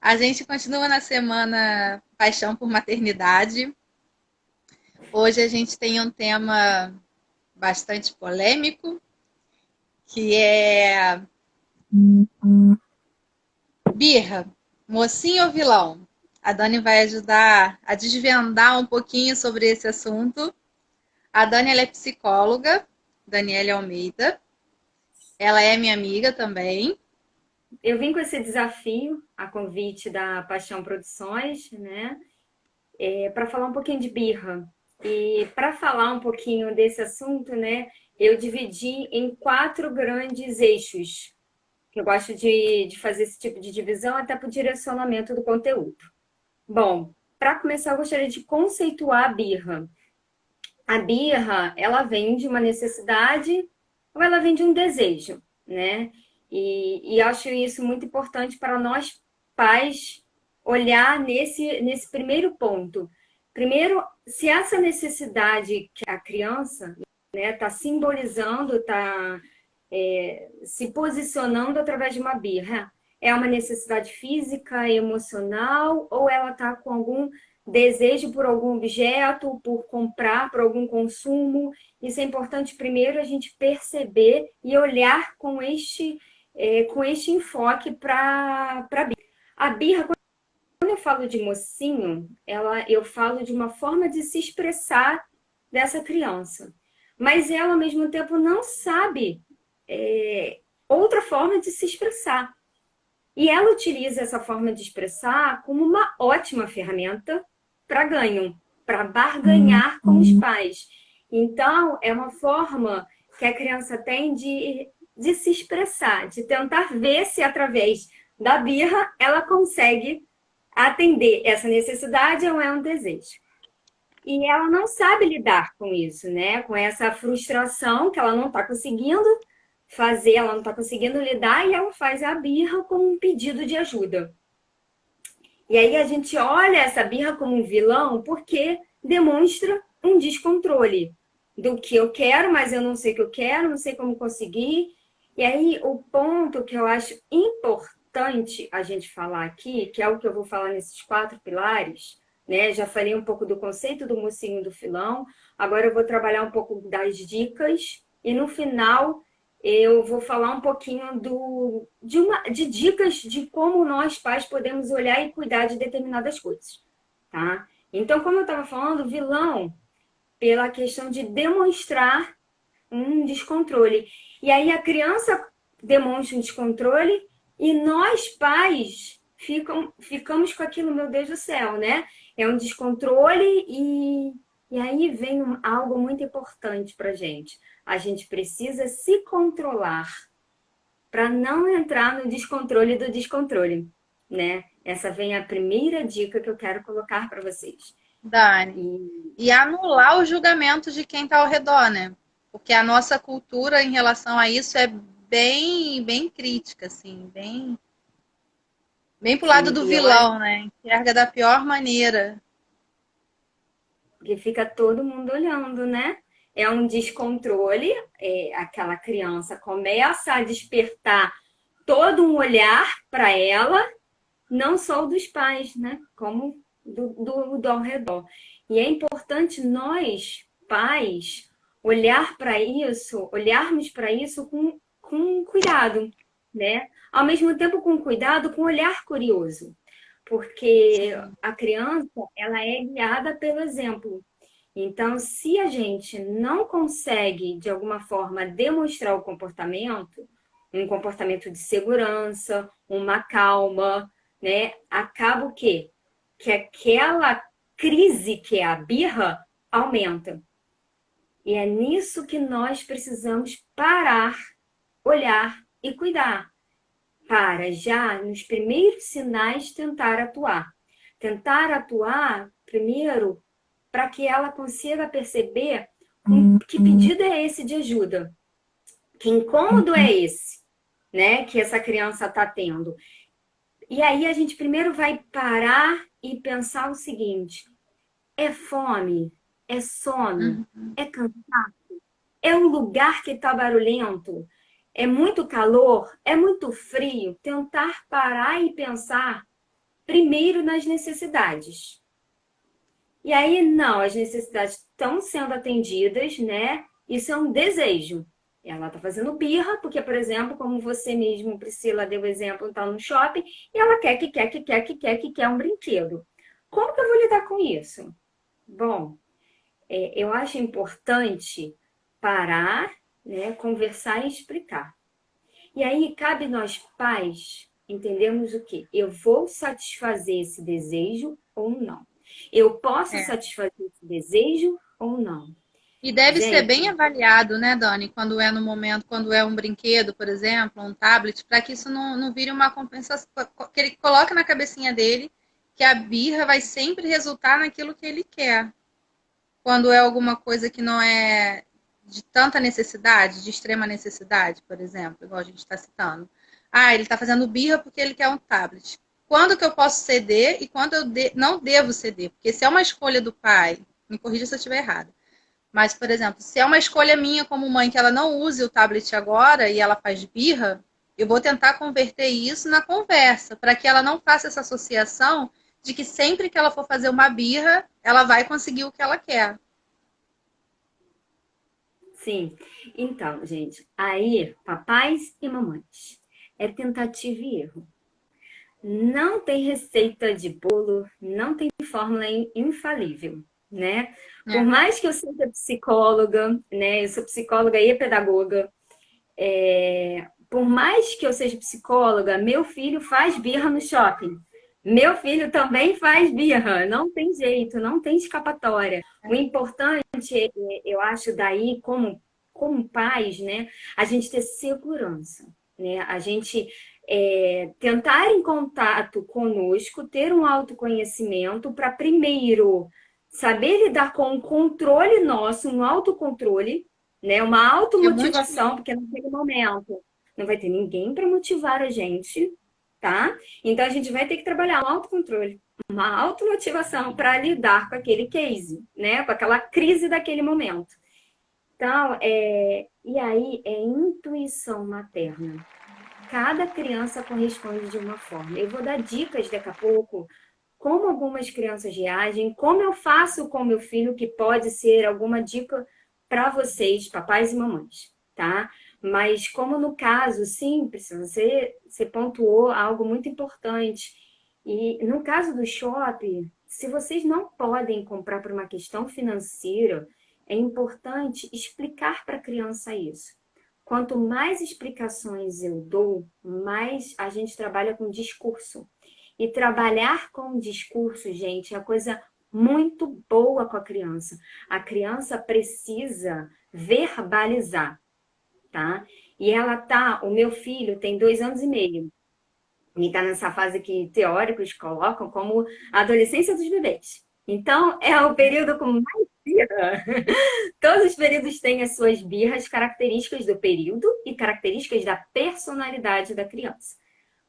A gente continua na semana Paixão por Maternidade. Hoje a gente tem um tema bastante polêmico, que é birra, mocinho ou vilão? A Dani vai ajudar a desvendar um pouquinho sobre esse assunto. A Dani ela é psicóloga, Daniela Almeida. Ela é minha amiga também. Eu vim com esse desafio, a convite da Paixão Produções, né? Para falar um pouquinho de birra. E para falar um pouquinho desse assunto, né? Eu dividi em 4 grandes eixos, que eu gosto de fazer esse tipo de divisão até para o direcionamento do conteúdo. Bom, para começar, eu gostaria de conceituar a birra. A birra, ela vem de uma necessidade ou ela vem de um desejo, né? E acho isso muito importante para nós pais olhar nesse primeiro ponto. Primeiro, se essa necessidade que a criança está simbolizando, está se posicionando através de uma birra, é uma necessidade física, emocional, ou ela está com algum desejo por algum objeto, por comprar, por algum consumo. Isso é importante primeiro a gente perceber e olhar com este enfoque para a birra. A birra, quando eu falo de mocinho, eu falo de uma forma de se expressar dessa criança. Mas ela, ao mesmo tempo, não sabe outra forma de se expressar. E ela utiliza essa forma de expressar como uma ótima ferramenta para ganho, para barganhar com os pais. Então, é uma forma que a criança tem de se expressar, de tentar ver se através da birra ela consegue atender essa necessidade ou é um desejo. E ela não sabe lidar com isso, né? Com essa frustração que ela não está conseguindo fazer, ela não está conseguindo lidar e ela faz a birra como um pedido de ajuda. E aí a gente olha essa birra como um vilão porque demonstra um descontrole do que eu quero, mas eu não sei o que eu quero, não sei como conseguir. E aí o ponto que eu acho importante a gente falar aqui, que é o que eu vou falar nesses 4 pilares, né? Já falei um pouco do conceito do mocinho e do filão, agora eu vou trabalhar um pouco das dicas e no final eu vou falar um pouquinho de dicas de como nós pais podemos olhar e cuidar de determinadas coisas, tá? Então, como eu estava falando, vilão pela questão de demonstrar um descontrole. E aí a criança demonstra um descontrole e nós pais ficamos com aquilo, meu Deus do céu, né? É um descontrole e aí vem algo muito importante para gente. A gente precisa se controlar para não entrar no descontrole do descontrole, né? Essa vem a primeira dica que eu quero colocar para vocês. Dani. E E anular o julgamento de quem está ao redor, né? Porque a nossa cultura em relação a isso é bem crítica, assim, bem pro lado sim, do e eu acho vilão, né? Enxerga da pior maneira. que fica todo mundo olhando, né? É um descontrole, aquela criança começa a despertar todo um olhar para ela, não só o dos pais, né? Como do ao redor. E é importante nós, pais, olharmos para isso com cuidado, né? Ao mesmo tempo com cuidado, com olhar curioso, porque Sim. a criança, ela é guiada pelo exemplo. Então, se a gente não consegue, de alguma forma, demonstrar o comportamento, um comportamento de segurança, uma calma, né? Acaba o quê? Que aquela crise que é a birra aumenta. E é nisso que nós precisamos parar, olhar e cuidar, para já nos primeiros sinais tentar atuar. Tentar atuar primeiro para que ela consiga perceber que pedido é esse de ajuda, que incômodo é esse, né, que essa criança está tendo. E aí a gente primeiro vai parar e pensar o seguinte: é fome? É sono? Uhum. É cansaço? É um lugar que está barulhento? É muito calor? É muito frio? Tentar parar e pensar primeiro nas necessidades. E aí, não, as necessidades estão sendo atendidas, né? Isso é um desejo. Ela está fazendo birra, porque, por exemplo, como você mesmo, Priscila, deu o exemplo, está no shopping, e ela quer um brinquedo. Como que eu vou lidar com isso? Bom, eu acho importante parar, né, conversar e explicar. E aí, cabe nós pais entendermos o quê? Eu vou satisfazer esse desejo ou não? Eu posso É. satisfazer esse desejo ou não? E deve ser Gente, bem avaliado, né, Dani, quando é no momento, quando é um brinquedo, por exemplo, um tablet, para que isso não vire uma compensação, que ele coloque na cabecinha dele que a birra vai sempre resultar naquilo que ele quer. Quando é alguma coisa que não é de tanta necessidade, de extrema necessidade, por exemplo, igual a gente está citando. Ah, ele está fazendo birra porque ele quer um tablet. Quando que eu posso ceder e quando eu não devo ceder? Porque se é uma escolha do pai, me corrija se eu estiver errada. Mas, por exemplo, se é uma escolha minha como mãe que ela não use o tablet agora e ela faz birra, eu vou tentar converter isso na conversa, para que ela não faça essa associação de que sempre que ela for fazer uma birra, ela vai conseguir o que ela quer. sim. Então, gente, aí, papais e mamães, é tentativa e erro. Não tem receita de bolo, não tem fórmula infalível, né? Por É. mais que eu seja psicóloga, né? Eu sou psicóloga e pedagoga. Por mais que eu seja psicóloga, meu filho faz birra no shopping. Meu filho também faz birra. Não tem jeito, não tem escapatória. O importante, eu acho, daí, como pais, né? A gente ter segurança, né? A gente tentar em contato conosco, ter um autoconhecimento para primeiro saber lidar com um controle nosso, um autocontrole, né? Uma É muito automotivação, difícil. porque naquele momento não vai ter ninguém para motivar a gente, tá? Então a gente vai ter que trabalhar um autocontrole, uma automotivação para lidar com aquele case, né? Com aquela crise daquele momento. Então, e aí é intuição materna. Cada criança corresponde de uma forma. Eu vou dar dicas daqui a pouco, como algumas crianças reagem, como eu faço com meu filho, que pode ser alguma dica para vocês, papais e mamães, tá? Mas como no caso, sim, você pontuou algo muito importante. E no caso do shopping, se vocês não podem comprar por uma questão financeira, é importante explicar para a criança isso. Quanto mais explicações eu dou, mais a gente trabalha com discurso. E trabalhar com discurso, gente, é uma coisa muito boa com a criança. A criança precisa verbalizar, tá? E o meu filho tem 2 anos e meio. E está nessa fase que teóricos colocam como a adolescência dos bebês. Então, é o período com mais birra. Todos os períodos têm as suas birras, características do período e características da personalidade da criança.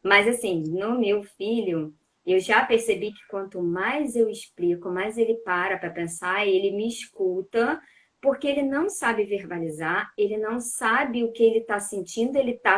Mas, assim, no meu filho, eu já percebi que quanto mais eu explico, mais ele para pensar, ele me escuta, porque ele não sabe verbalizar, ele não sabe o que ele está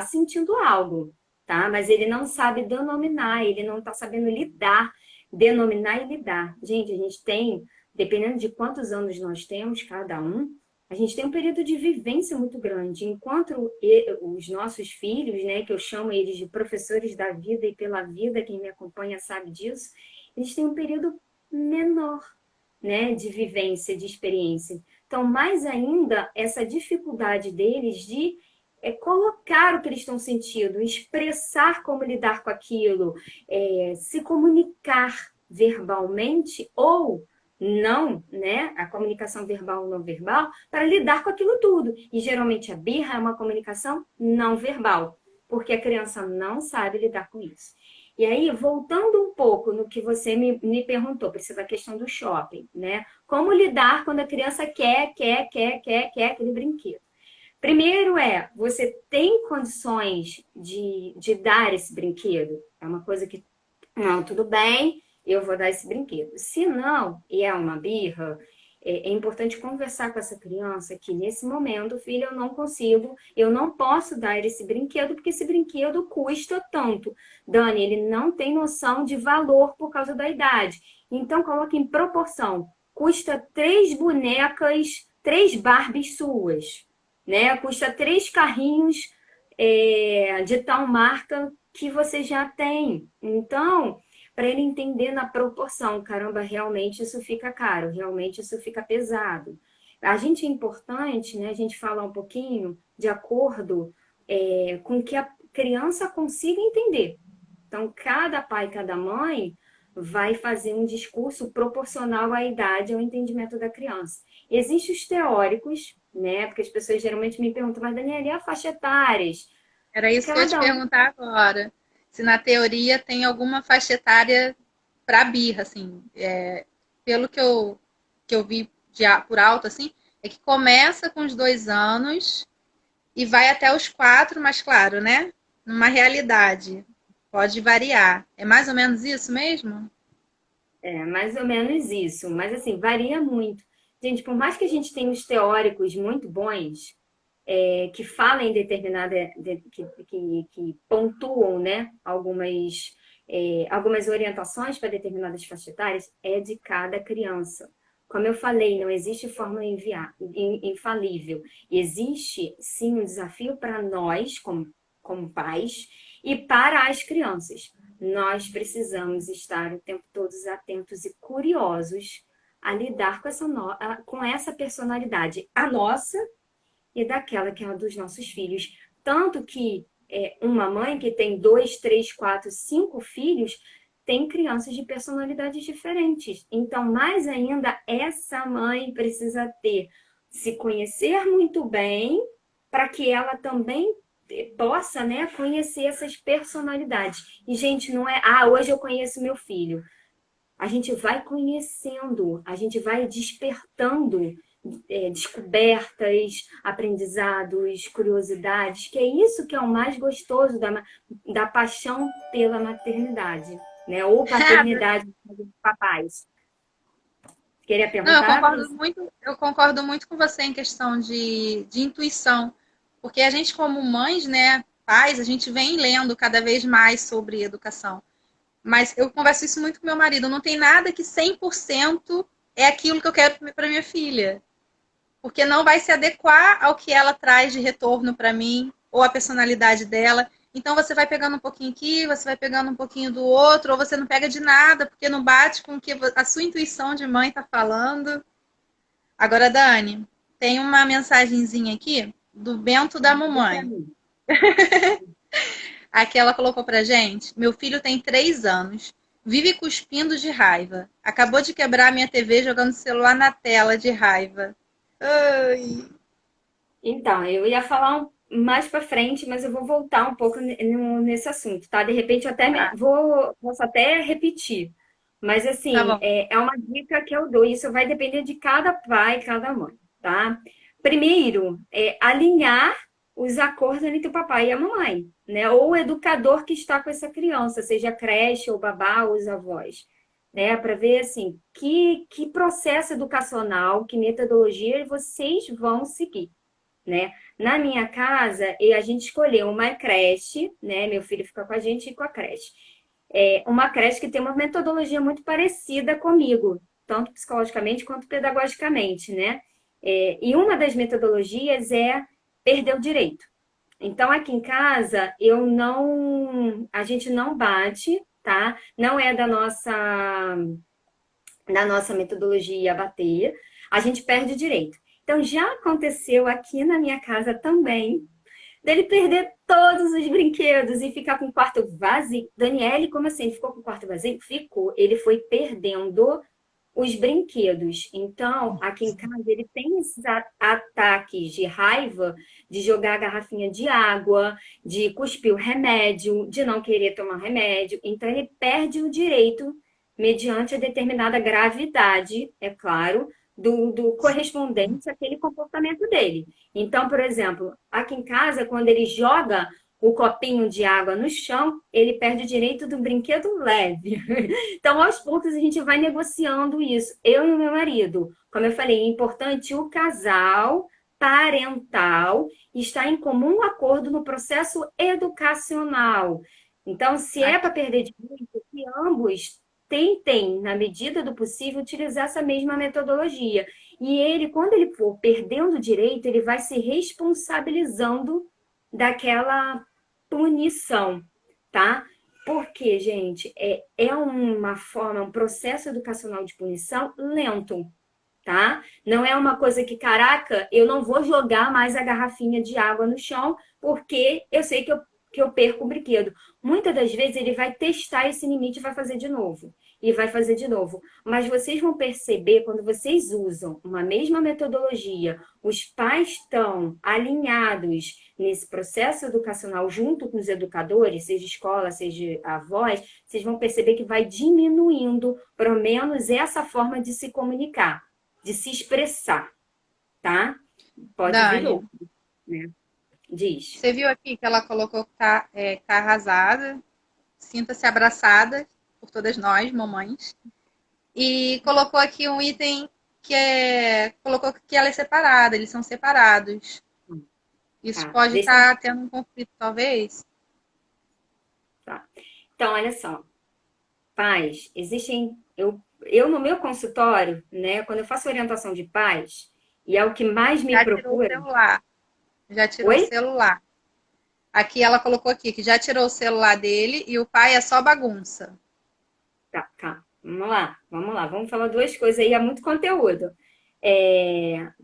sentindo algo, tá? Mas ele não sabe denominar, ele não está sabendo lidar, denominar e lidar. Gente, a gente tem, dependendo de quantos anos nós temos, cada um, a gente tem um período de vivência muito grande. Enquanto os nossos filhos, né, que eu chamo eles de professores da vida e pela vida, quem me acompanha sabe disso, eles têm um período menor, né, de vivência, de experiência. Então, mais ainda, essa dificuldade deles de colocar o que eles estão sentindo, expressar como lidar com aquilo, se comunicar verbalmente ou não, né? A comunicação verbal ou não verbal, para lidar com aquilo tudo. E geralmente a birra é uma comunicação não verbal, porque a criança não sabe lidar com isso. E aí, voltando um pouco no que você me perguntou, precisa da questão do shopping, né? Como lidar quando a criança quer aquele brinquedo? Primeiro você tem condições de dar esse brinquedo? É uma coisa que, não, tudo bem, eu vou dar esse brinquedo. Se não, e é uma birra, é importante conversar com essa criança que nesse momento, filho, eu não consigo, eu não posso dar esse brinquedo, porque esse brinquedo custa tanto. Dani, ele não tem noção de valor por causa da idade. Então, coloque em proporção. Custa 3 bonecas, 3 Barbies suas, né? Custa 3 carrinhos de tal marca que você já tem. Então, para ele entender na proporção, caramba, realmente isso fica caro, realmente isso fica pesado. A gente é importante, né? A gente falar um pouquinho de acordo com que a criança consiga entender. Então, cada pai, cada mãe vai fazer um discurso proporcional à idade, ao entendimento da criança. Existem os teóricos, né? Porque as pessoas geralmente me perguntam, mas Daniela, e a faixa etárias? Era isso que eu ia te Cada um. perguntar agora. Se na teoria tem alguma faixa etária para birra, assim. Pelo que eu vi por alto, assim, é que começa com os 2 anos e vai até os 4, mas claro, né? Numa realidade. Pode variar. É mais ou menos isso mesmo? É mais ou menos isso, mas assim, varia muito. Gente, por mais que a gente tenha os teóricos muito bons, que falam em determinada, que pontuam, né, algumas orientações para determinadas faixas etárias, é de cada criança. Como eu falei, não existe fórmula infalível. Existe, sim, um desafio para nós, como pais, e para as crianças. Nós precisamos estar o tempo todo atentos e curiosos a lidar com essa personalidade, a nossa e daquela que é a dos nossos filhos. Tanto que uma mãe que tem 2, 3, 4, 5 filhos tem crianças de personalidades diferentes. Então, mais ainda, essa mãe precisa se conhecer muito bem para que ela também possa, né, conhecer essas personalidades. E, gente, não é, hoje eu conheço meu filho. A gente vai conhecendo, a gente vai despertando descobertas, aprendizados, curiosidades, que é isso que é o mais gostoso da paixão pela maternidade, né? Ou paternidade dos papais. Queria Não, perguntar, Cris? eu concordo muito com você em questão de intuição, porque a gente como mães, né, pais, a gente vem lendo cada vez mais sobre educação. Mas eu converso isso muito com meu marido, não tem nada que 100% é aquilo que eu quero para minha filha, porque não vai se adequar ao que ela traz de retorno para mim ou a personalidade dela. Então você vai pegando um pouquinho aqui, você vai pegando um pouquinho do outro, ou você não pega de nada, porque não bate com o que a sua intuição de mãe está falando. Agora, Dani, tem uma mensagenzinha aqui do Bento da Para mamãe. mim. Aqui ela colocou pra gente: meu filho tem 3 anos, vive cuspindo de raiva. Acabou de quebrar minha TV jogando o celular na tela de raiva. Ai. Então, eu ia falar mais para frente, mas eu vou voltar um pouco nesse assunto, tá? De repente, eu até Tá, posso até repetir. Mas, tá assim, bom. é uma dica que eu dou. Isso vai depender de cada pai, cada mãe, tá? Primeiro, alinhar os acordos entre o papai e a mamãe, né? Ou o educador que está com essa criança, seja creche ou babá ou os avós, né? Para ver, assim, que processo educacional, que metodologia vocês vão seguir, né? Na minha casa, a gente escolheu uma creche, né? Meu filho fica com a gente e com a creche. Uma creche que tem uma metodologia muito parecida comigo, tanto psicologicamente quanto pedagogicamente, né? E uma das metodologias é perder o direito. Então, aqui em casa, a gente não bate, tá? Não é da nossa metodologia bater, a gente perde o direito. Então, já aconteceu aqui na minha casa também, dele perder todos os brinquedos e ficar com o quarto vazio. Daniele, como assim? Ele ficou com o quarto vazio? Ficou. Ele foi perdendo os brinquedos. Então, aqui em casa, ele tem esses ataques de raiva, de jogar a garrafinha de água, de cuspir o remédio, de não querer tomar remédio. Então, ele perde o direito, mediante a determinada gravidade, é claro, do correspondente àquele comportamento dele. Então, por exemplo, aqui em casa, quando ele joga o copinho de água no chão, ele perde o direito do brinquedo leve. Então, aos poucos, a gente vai negociando isso. Eu e o meu marido. Como eu falei, é importante o casal parental estar em comum acordo no processo educacional. Então, se é para perder direito, que ambos tentem, na medida do possível, utilizar essa mesma metodologia. E ele, quando ele for perdendo o direito, ele vai se responsabilizando daquela punição, tá? Porque, gente, é uma forma, um processo educacional de punição lento, tá? Não é uma coisa que, caraca, eu não vou jogar mais a garrafinha de água no chão porque eu sei que eu perco o brinquedo. Muitas das vezes ele vai testar esse limite e vai fazer de novo. E vai fazer de novo. Mas vocês vão perceber, quando vocês usam uma mesma metodologia, os pais estão alinhados nesse processo educacional junto com os educadores, seja escola, seja avós, vocês vão perceber que vai diminuindo, pelo menos, essa forma de se comunicar, de se expressar, tá? Pode vir Dani, outro, né? Diz. você viu aqui que ela colocou que tá arrasada, sinta-se abraçada por todas nós, mamães. E colocou aqui um item colocou que ela é separada, eles são separados. Isso Tá, pode deixa eu... estar tendo um conflito, talvez? Tá. Então, olha só. Pais, existem... Eu, no meu consultório, né, quando eu faço orientação de pais, e é o que mais me Já tirou o procura... celular. Já tirou o Oi? celular. Aqui ela colocou aqui que já tirou o celular dele e o pai é só bagunça. Tá, tá. Vamos lá, vamos lá. Vamos falar duas coisas aí, é muito conteúdo.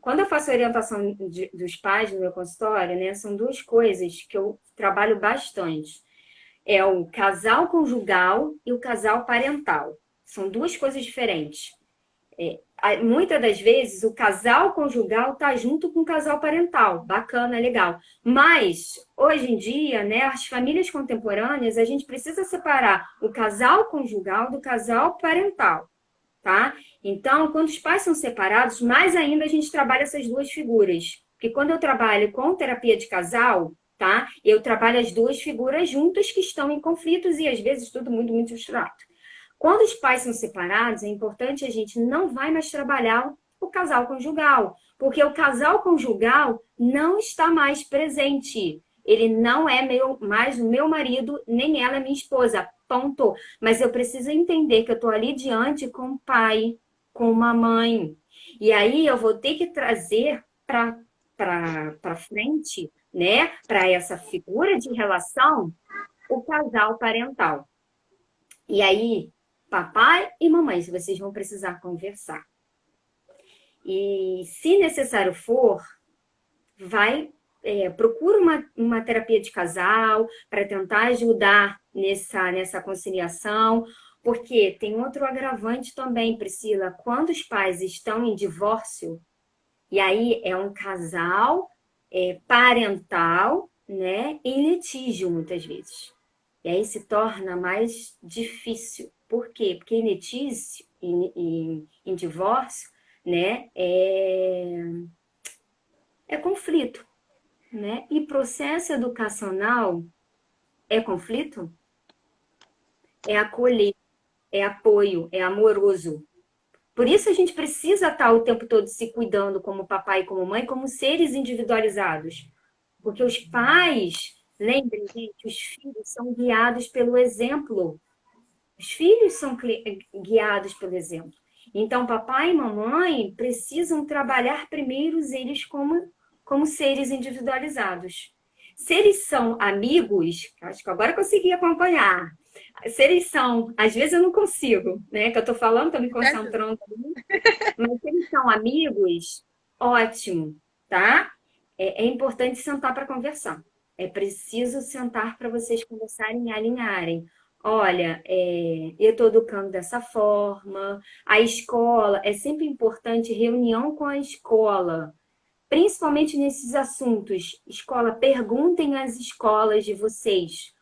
Quando eu faço orientação dos pais no meu consultório, né, são duas coisas que eu trabalho bastante. É o casal conjugal e o casal parental. São duas coisas diferentes. Muitas das vezes o casal conjugal está junto com o casal parental, bacana, legal. Mas hoje em dia, né, as famílias contemporâneas, a gente precisa separar o casal conjugal do casal parental, tá? Então, quando os pais são separados, mais ainda a gente trabalha essas duas figuras. Porque quando eu trabalho com terapia de casal, tá? Eu trabalho as duas figuras juntas que estão em conflitos e às vezes tudo muito, muito abstrato. Quando os pais são separados, é importante a gente não vai mais trabalhar o casal conjugal, porque o casal conjugal não está mais presente. Ele não é mais o meu marido, nem ela é minha esposa. Ponto. Mas eu preciso entender que eu estou ali diante com o pai, com uma mãe. E aí eu vou ter que trazer para frente, né, para essa figura de relação, o casal parental. E aí, papai e mamãe, vocês vão precisar conversar. E se necessário for, procura uma terapia de casal para tentar ajudar nessa conciliação, porque tem outro agravante também, Priscila, quando os pais estão em divórcio, e aí é um casal parental, né, em litígio muitas vezes. E aí se torna mais difícil. Por quê? Porque em litígio, em divórcio, né, é conflito, né? E processo educacional é conflito? É acolher, é apoio, é amoroso. Por isso a gente precisa estar o tempo todo se cuidando como papai e como mãe, como seres individualizados. Porque os pais, lembrem, gente, os filhos são guiados pelo exemplo. Os filhos são guiados pelo exemplo. Então, papai e mamãe precisam trabalhar primeiro eles como seres individualizados. Se eles são amigos, acho que agora eu consegui acompanhar. Se eles são, às vezes eu não consigo, né? Que eu estou falando, estou me concentrando ali. Mas se eles são amigos, ótimo, tá? É importante sentar para conversar. É preciso sentar para vocês conversarem e alinharem. Olha, eu estou educando dessa forma. A escola, é sempre importante reunião com a escola, principalmente nesses assuntos. Escola, perguntem às escolas de vocês,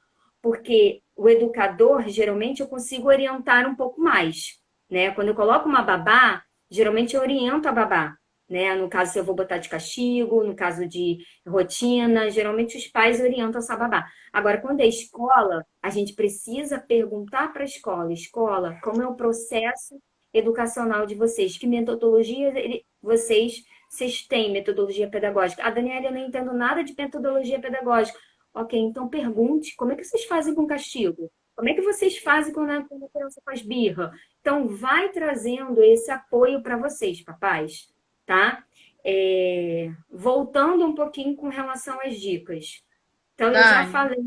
porque o educador, geralmente, eu consigo orientar um pouco mais, né? Quando eu coloco uma babá, geralmente eu oriento a babá. né? No caso, se eu vou botar de castigo, no caso de rotina, geralmente os pais orientam essa babá. Agora, quando é escola, a gente precisa perguntar para a escola, escola, como é o processo educacional de vocês? Que metodologia vocês têm metodologia pedagógica? A Daniela, eu não entendo nada de metodologia pedagógica. Ok, então pergunte, como é que vocês fazem com castigo? Como é que vocês fazem quando a criança faz birra? Então, vai trazendo esse apoio para vocês, papais, tá? Voltando um pouquinho com relação às dicas. Então, eu já Dani, falei,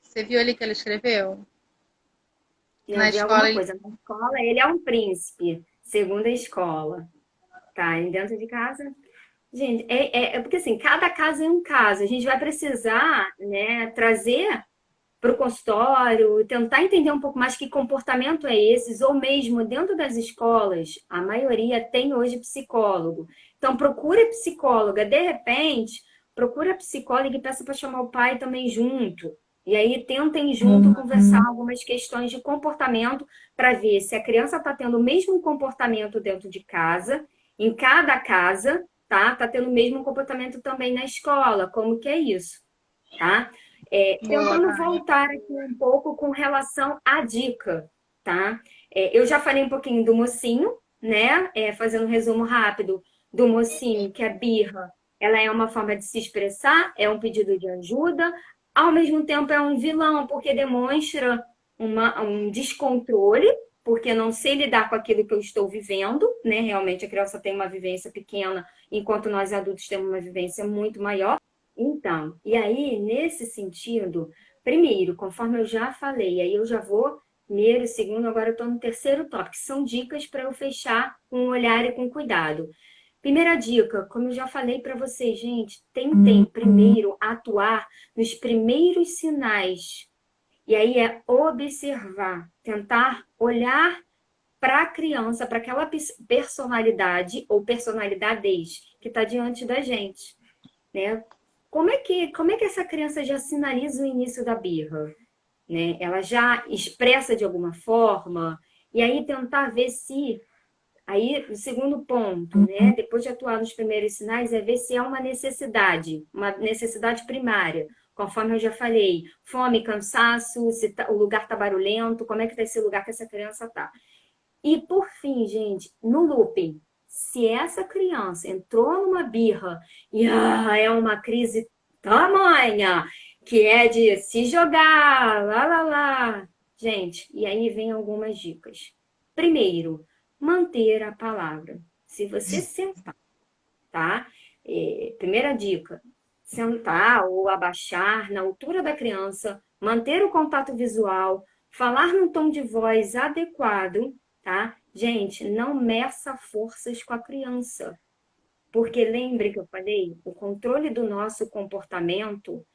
você viu ali que ela escreveu? Que eu na vi escola alguma ele... coisa. Na escola, ele é um príncipe, segundo a escola. Tá? E dentro de casa. Gente, é porque assim, cada caso é um caso. A gente vai precisar, né, trazer para o consultório, tentar entender um pouco mais que comportamento é esses, ou mesmo dentro das escolas, a maioria tem hoje psicólogo. Então, procure psicóloga, de repente, procura psicóloga e peça para chamar o pai também junto. E aí tentem junto conversar algumas questões de comportamento para ver se a criança está tendo o mesmo comportamento dentro de casa, em cada casa, tá? Está tendo o mesmo comportamento também na escola, como que é isso, tá? Boa, Tentando Dani. voltar aqui um pouco com relação à dica, tá? Eu já falei um pouquinho do mocinho, né? Fazendo um resumo rápido do mocinho, que a birra, ela é uma forma de se expressar, é um pedido de ajuda, ao mesmo tempo é um vilão, porque demonstra um descontrole, porque não sei lidar com aquilo que eu estou vivendo, né? Realmente a criança tem uma vivência pequena, enquanto nós adultos temos uma vivência muito maior. Então, e aí, nesse sentido, primeiro, conforme eu já falei, aí eu já vou primeiro, segundo, agora eu estou no terceiro tópico, que são dicas para eu fechar com um olhar e com cuidado. Primeira dica, como eu já falei para vocês, gente, tentem primeiro atuar nos primeiros sinais. E aí é observar, tentar olhar para a criança, para aquela personalidade ou personalidades que está diante da gente, né? Como é que essa criança já sinaliza o início da birra, né? Ela já expressa de alguma forma, e aí tentar ver se, aí o segundo ponto, né? Depois de atuar nos primeiros sinais, é ver se é uma necessidade primária, conforme eu já falei, fome, cansaço, se o lugar está barulhento, como é que está esse lugar que essa criança está. E por fim, gente, no looping, se essa criança entrou numa birra e é uma crise tamanha, que é de se jogar, lá, lá, lá. Gente, e aí vem algumas dicas. Primeiro, manter a palavra. Se você sentar, tá? Primeira dica, sentar ou abaixar na altura da criança, manter o contato visual, falar num tom de voz adequado, tá? Gente, não meça forças com a criança, porque lembre que eu falei, o controle do nosso comportamento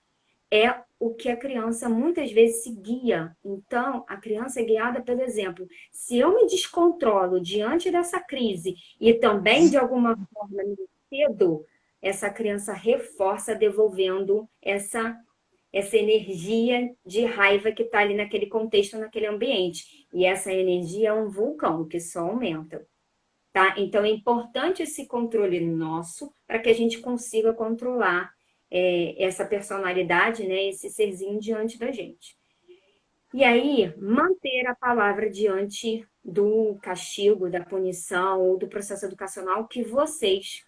é o que a criança muitas vezes se guia. Então, a criança é guiada pelo exemplo. Se eu me descontrolo diante dessa crise e também, de alguma forma, me cedo, essa criança reforça devolvendo essa energia de raiva que está ali naquele contexto, naquele ambiente. E essa energia é um vulcão que só aumenta. Tá? Então, é importante esse controle nosso para que a gente consiga controlar essa personalidade, né, esse serzinho diante da gente. E aí, manter a palavra diante do castigo, da punição ou do processo educacional que vocês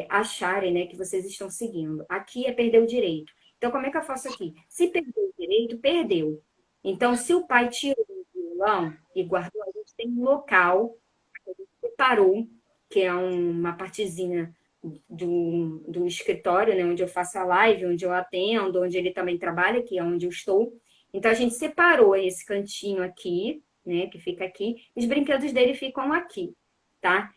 acharem, né, que vocês estão seguindo. Aqui é perder o direito. Então, como é que eu faço aqui? Se perdeu o direito, perdeu. Então, se o pai tirou o violão e guardou, a gente tem um local, a gente separou, que é uma partezinha do escritório, né, onde eu faço a live, onde eu atendo, onde ele também trabalha, que é onde eu estou. Então, a gente separou esse cantinho aqui, né, que fica aqui, os brinquedos dele ficam aqui, tá?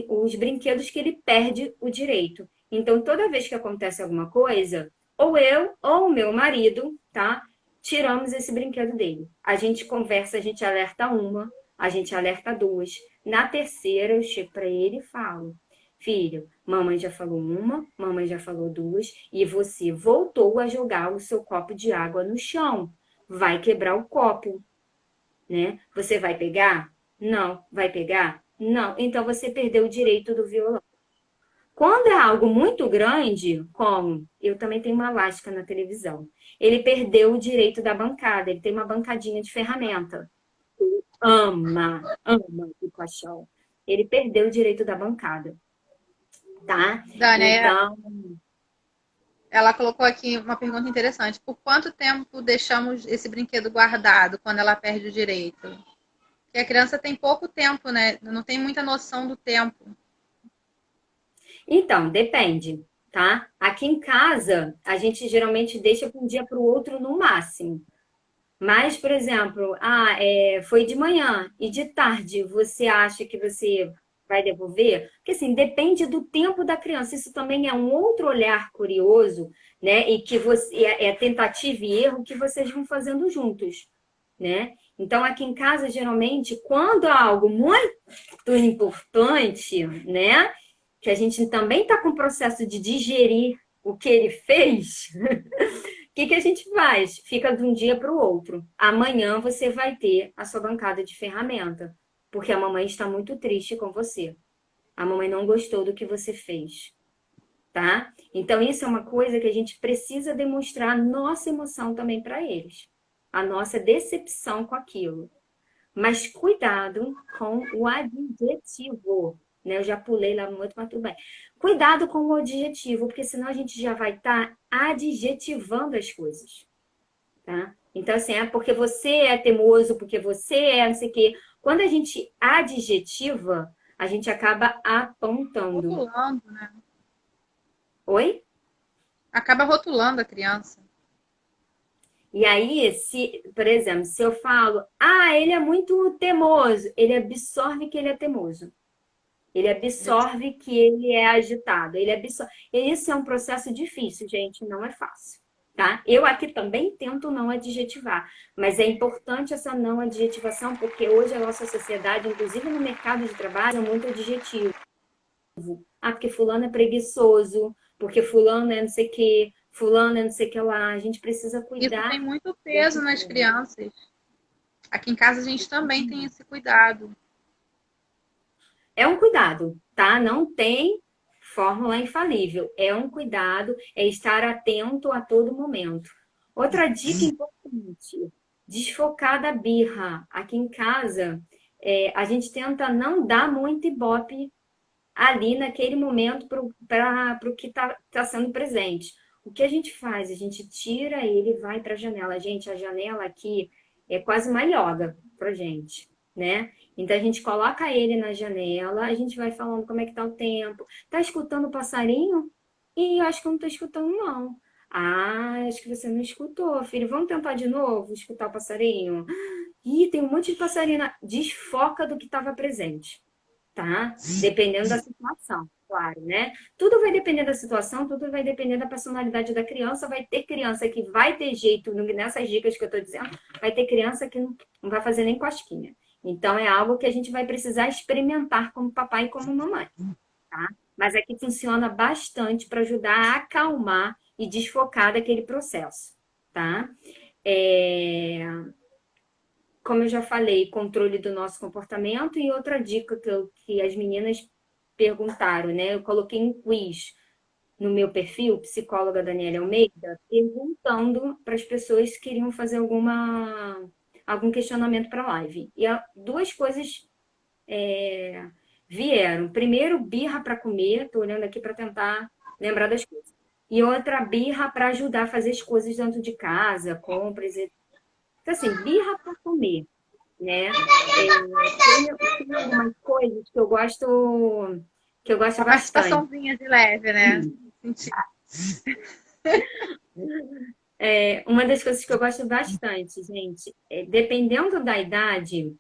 Os brinquedos que ele perde o direito. Então, toda vez que acontece alguma coisa, ou eu ou o meu marido, tá? Tiramos esse brinquedo dele. A gente conversa, a gente alerta uma, a gente alerta duas. Na terceira, eu chego para ele e falo: filho, mamãe já falou uma, mamãe já falou duas, e você voltou a jogar o seu copo de água no chão. Vai quebrar o copo, né? Você vai pegar? Não. Vai pegar? Não, então você perdeu o direito do violão. Quando é algo muito grande, como eu também tenho uma lasca na televisão, ele perdeu o direito da bancada, ele tem uma bancadinha de ferramenta. Ama de paixão. Ele perdeu o direito da bancada, tá? Dani, Então, ela colocou aqui uma pergunta interessante. Por quanto tempo deixamos esse brinquedo guardado quando ela perde o direito? Porque a criança tem pouco tempo, né? Não tem muita noção do tempo. depende, tá? Aqui em casa, a gente geralmente deixa de um dia para o outro no máximo. Mas, por exemplo, foi de manhã e de tarde você acha que você vai devolver? Porque assim, depende do tempo da criança. Isso também é um outro olhar curioso, né? E que você é tentativa e erro que vocês vão fazendo juntos, né? Então, aqui em casa, geralmente, quando há algo muito importante, né? Que a gente também está com o processo de digerir o que ele fez, que a gente faz? Fica de um dia para o outro. Amanhã você vai ter a sua bancada de ferramenta, porque a mamãe está muito triste com você. A mamãe não gostou do que você fez, tá? Então, isso é uma coisa que a gente precisa demonstrar nossa emoção também para eles, a nossa decepção com aquilo. Mas cuidado com o adjetivo, né? Eu já pulei lá no outro, mas tudo bem. Cuidado com o adjetivo, porque senão a gente já vai estar adjetivando as coisas, tá? Então, assim, é porque você é teimoso, porque você é não sei o quê. Quando a gente adjetiva, a gente acaba apontando. Rotulando, né? Oi? Acaba rotulando a criança. E aí, se, por exemplo, se eu falo, ele é muito teimoso, ele absorve que ele é teimoso. Ele absorve que ele é agitado. Ele absorve. Isso é um processo difícil, gente, não é fácil. Tá? Eu aqui também tento não adjetivar, mas é importante essa não adjetivação, porque hoje a nossa sociedade, inclusive no mercado de trabalho, é muito adjetivo. Porque fulano é preguiçoso, porque fulano é não sei o quê, fulano é não sei o que lá. A gente precisa Isso cuidar tem muito peso dessas nas coisas. crianças. Aqui em casa a gente também tem esse cuidado. É um cuidado, tá? Não tem fórmula infalível. É um cuidado, é estar atento a todo momento. Outra dica importante: desfocar da birra. Aqui em casa, a gente tenta não dar muito ibope ali naquele momento para o que está sendo presente. O que a gente faz? A gente tira ele e vai para a janela. Gente, a janela aqui é quase uma yoga para gente, né? Então a gente coloca ele na janela, a gente vai falando como é que tá o tempo. Tá escutando o passarinho? E eu acho que eu não tô escutando, não. Acho que você não escutou, filho. Vamos tentar de novo escutar o passarinho? Ih, tem um monte de passarinho. Desfoca do que estava presente, tá? Dependendo da situação, claro, né? Tudo vai depender da situação, tudo vai depender da personalidade da criança. Vai ter criança que vai ter jeito, nessas dicas que eu tô dizendo, vai ter criança que não vai fazer nem cosquinha. Então, é algo que a gente vai precisar experimentar como papai e como mamãe, tá? Mas é que funciona bastante para ajudar a acalmar e desfocar daquele processo, tá? É, como eu já falei, controle do nosso comportamento. E outra dica que as meninas perguntaram, né? Eu coloquei um quiz no meu perfil, psicóloga Daniela Almeida, perguntando para as pessoas que queriam fazer algum questionamento para a live. E duas coisas vieram. Primeiro, birra para comer, estou olhando aqui para tentar lembrar das coisas. E outra, birra para ajudar a fazer as coisas dentro de casa, compras. Então, assim, birra para comer, né? Tem algumas coisas que eu gosto Uma bastante. participaçãozinha de leve, né? Senti. Uma das coisas que eu gosto bastante, gente, dependendo da idade,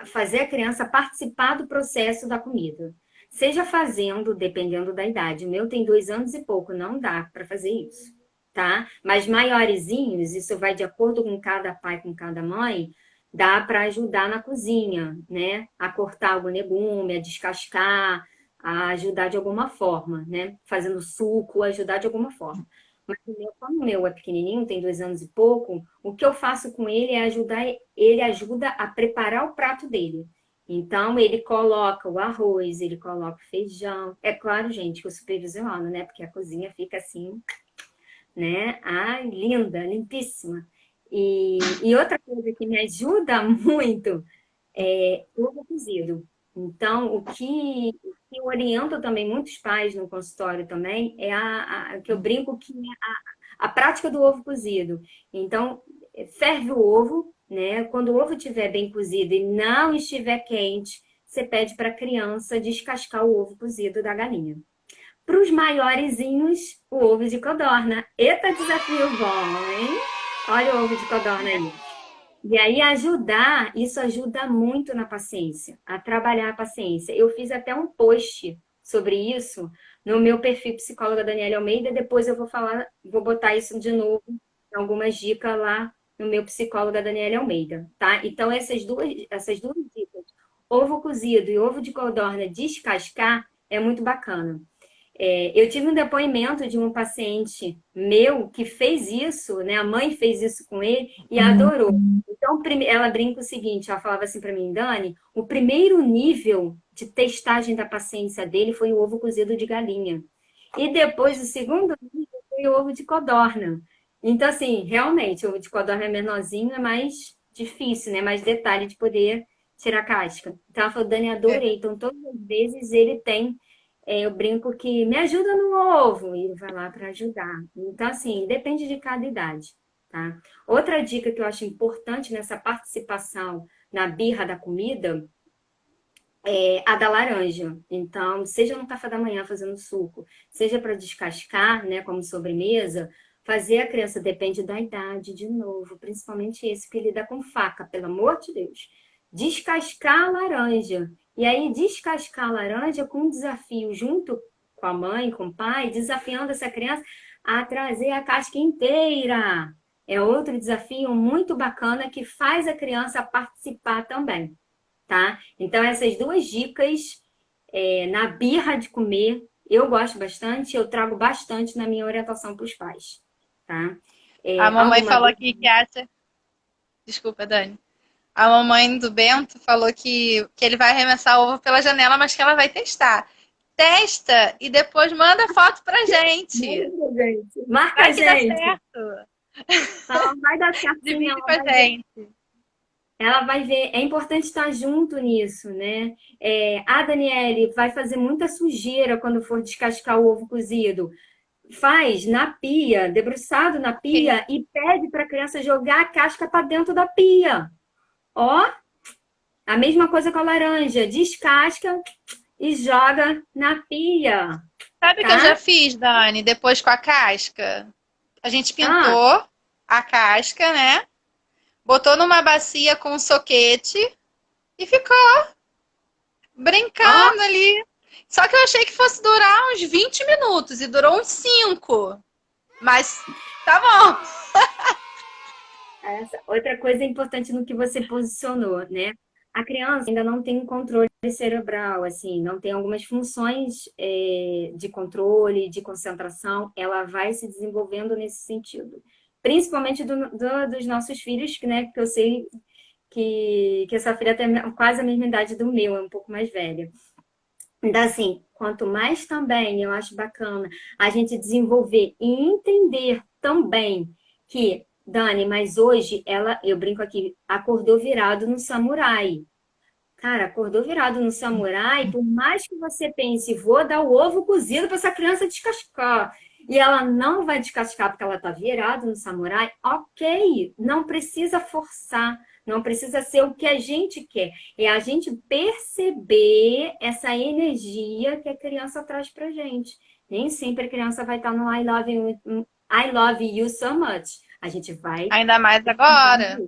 fazer a criança participar do processo da comida. Seja fazendo, dependendo da idade. O meu tem 2 anos e pouco, não dá para fazer isso, tá? Mas maiorzinhos, isso vai de acordo com cada pai, com cada mãe, dá para ajudar na cozinha, né? A cortar algum legume, a descascar, a ajudar de alguma forma, né? Fazendo suco, ajudar de alguma forma. Mas como o meu é pequenininho, tem 2 anos e pouco, o que eu faço com ele é ajudar, ele ajuda a preparar o prato dele. Então, ele coloca o arroz, ele coloca o feijão. É claro, gente, que eu supervisiono, né? Porque a cozinha fica assim, né? Ai, linda, limpíssima. E outra coisa que me ajuda muito é ovo cozido. Então, o que eu oriento também muitos pais no consultório também é que eu brinco que é a prática do ovo cozido. Então, ferve o ovo, né? Quando o ovo estiver bem cozido e não estiver quente, você pede para a criança descascar o ovo cozido da galinha. Para os maiorzinhos, o ovo de codorna. Eita, desafio bom, hein? Olha o ovo de codorna aí. E aí isso ajuda muito na paciência, a trabalhar a paciência. Eu fiz até um post sobre isso no meu perfil psicóloga Daniela Almeida, depois eu vou botar isso de novo, algumas dicas lá no meu psicóloga Daniela Almeida, tá? Então essas duas dicas, ovo cozido e ovo de codorna descascar é muito bacana. Eu tive um depoimento de um paciente meu que fez isso, né? A mãe fez isso com ele e adorou. Então, ela brinca o seguinte, ela falava assim para mim, Dani, o primeiro nível de testagem da paciência dele foi o ovo cozido de galinha. E depois, o segundo nível foi o ovo de codorna. Então, assim, realmente, o ovo de codorna é menorzinho, é mais difícil, né? Mais detalhe de poder tirar a casca. Então, ela falou, Dani, É. adorei. Então, todas as vezes ele tem eu brinco que me ajuda no ovo, e ele vai lá para ajudar. Então, assim, depende de cada idade, tá? Outra dica que eu acho importante nessa participação na birra da comida é a da laranja. Então, seja no café da manhã fazendo suco, seja para descascar, né, como sobremesa, fazer a criança, depende da idade, de novo, principalmente esse que lida com faca, pelo amor de Deus. Descascar a laranja. E aí, descascar a laranja com um desafio junto com a mãe, com o pai, desafiando essa criança a trazer a casca inteira. É outro desafio muito bacana que faz a criança participar também, tá? Então, essas duas dicas na birra de comer, eu gosto bastante, eu trago bastante na minha orientação para os pais, tá? A mamãe Alguma falou dúvida? aqui que acha. Desculpa, Dani. A mamãe do Bento falou que ele vai arremessar ovo pela janela, mas que ela vai testar. Testa e depois manda foto pra gente. Marca a Vai que dá gente. certo. Então, vai dar certo sim, Divide com a gente. ela vai ver. É importante estar junto nisso, né? A Daniele vai fazer muita sujeira quando for descascar o ovo cozido. Faz na pia, debruçado na Sim. pia, e pede para a criança jogar a casca para dentro da pia. Ó, a mesma coisa com a laranja, descasca e joga na pia, Sabe o que eu já tá? fiz, Dani? Depois com a casca? A gente Ah, pintou a casca, né? Botou numa bacia com um soquete e ficou ó, brincando ali. Só que eu achei que fosse durar uns 20 minutos e durou uns 5. Mas tá bom. outra coisa importante no que você posicionou, né? A criança ainda não tem um controle cerebral, assim, não tem algumas funções de controle, de concentração, ela vai se desenvolvendo nesse sentido. Principalmente dos nossos filhos, né? Porque eu sei que essa filha tem quase a mesma idade do meu, é um pouco mais velha. Então, assim, quanto mais também eu acho bacana a gente desenvolver e entender também que, Dani, mas hoje ela, eu brinco aqui, acordou virado no samurai. Cara, acordou virado no samurai, por mais que você pense, vou dar o ovo cozido para essa criança descascar. E ela não vai descascar porque ela está virada no samurai, ok, não precisa forçar, não precisa ser o que a gente quer. É a gente perceber essa energia que a criança traz para gente. Nem sempre a criança vai estar no I love you so much. A gente vai. Ainda mais agora.